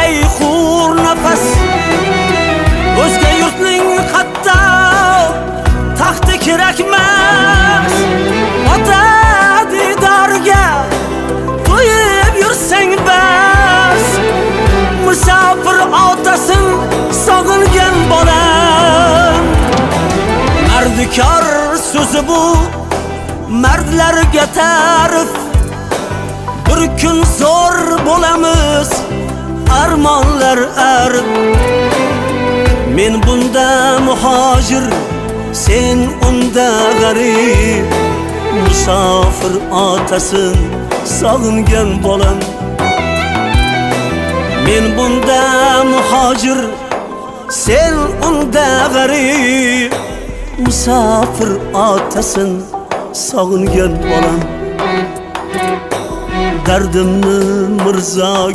beyxur nafas. O'zga yurtning hatta taxti kerakmas. Ota didorga to'yib yursang bas. Musafir otasin sog'ingan bolam. Mardikor so'zi bu mardlarga ta'rif. Bir kun zo'r bo'lamiz, armonlar arib. Men bunda muhojir, sen unda g'arib. Musafir otasin sog'ingan bolam. Men bunda muhojir, sen unda g'arib. Musafir otasin sog'ingan bolam. Dardimni Mirzo